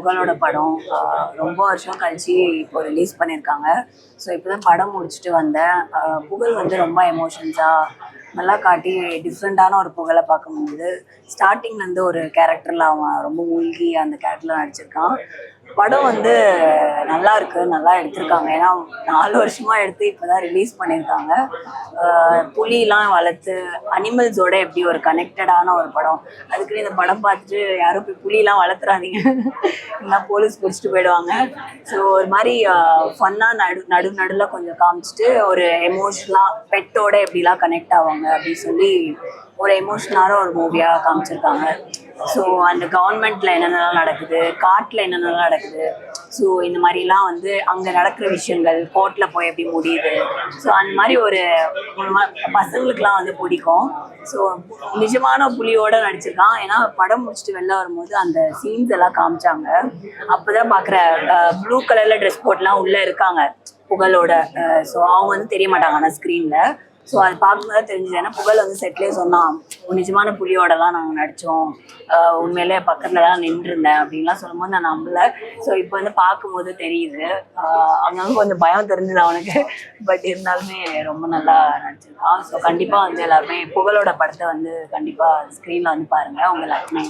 புகழோட படம். ரொம்ப வருஷம் கழிச்சு இப்போ ரிலீஸ் பண்ணியிருக்காங்க. ஸோ இப்போ தான் படம் முடிச்சுட்டு வந்தேன். புகழ் வந்து ரொம்ப எமோஷன்ஸாக நல்லா காட்டி டிஃப்ரெண்ட்டான ஒரு புகழை பார்க்க முடியுது. ஸ்டார்டிங்லேருந்து ஒரு கேரக்டரில் அவன் ரொம்ப மூழ்கி அந்த கேரக்டரில் நடிச்சிருக்கான். படம் வந்து நல்லா இருக்கு, நல்லா எடுத்திருக்காங்க. ஏன்னா 4 வருஷமா எடுத்து இப்போ தான் ரிலீஸ் பண்ணியிருக்காங்க. புலிலாம் வளர்த்து அனிமல்ஸோட எப்படி ஒரு கனெக்டடான ஒரு படம். அதுக்குன்னு இந்த படம் பார்த்துட்டு யாரும் போய் புலிலாம் வளர்த்துறாதீங்க, இல்லைன்னா போலீஸ் பிடிச்சிட்டு போயிடுவாங்க. ஸோ ஒரு மாதிரி ஃபன்னாக நடுவில் கொஞ்சம் காமிச்சிட்டு ஒரு எமோஷ்னலாக பெட்டோட எப்படிலாம் கனெக்ட் ஆவாங்க அப்படின்னு சொல்லி ஒரு எமோஷ்னலான ஒரு மூவியாக காமிச்சிருக்காங்க. ஸோ அந்த கவர்மெண்ட்டில் என்னென்னலாம் நடக்குது, காட்டில் என்னென்னலாம் நடக்குது, ஸோ இந்த மாதிரிலாம் வந்து அங்கே நடக்கிற விஷயங்கள் கோர்ட்டில் போய் எப்படி முடியுது. ஸோ அந்த மாதிரி ஒரு பசங்களுக்கெலாம் வந்து பிடிக்கும். ஸோ நிஜமான புலியோட நடிச்சிருக்கான். ஏன்னா படம் முடிச்சுட்டு வெளில வரும்போது அந்த சீன்ஸ் எல்லாம் காமிச்சாங்க. அப்போ தான் பார்க்குற ப்ளூ கலரில் ட்ரெஸ் போட்டுலாம் உள்ளே இருக்காங்க புகழோட. ஸோ அவங்க வந்து தெரிய மாட்டாங்க ஆனால் ஸ்க்ரீனில். ஸோ அது பார்க்கும்போது தெரிஞ்சுது. ஏன்னா புகழ் வந்து செட்லேயே சொன்னான், நிஜமான புலியோடலாம் நாங்கள் நடித்தோம், உண்மையிலே பக்கத்தில் தான் நின்றுருந்தேன் அப்படின்லாம் சொல்லும்போது நான் நம்பலை. ஸோ இப்போ வந்து பார்க்கும்போது தெரியுது. அங்கங்கே கொஞ்சம் பயம் தெரிஞ்சுது அவனுக்கு. பட் இருந்தாலுமே ரொம்ப நல்லா நடிச்சிருக்கான். ஸோ கண்டிப்பாக வந்து எல்லாருமே புகழோட படத்தை வந்து கண்டிப்பாக ஸ்க்ரீனில் வந்து பாருங்கள், அவங்க எல்லாருக்குமே.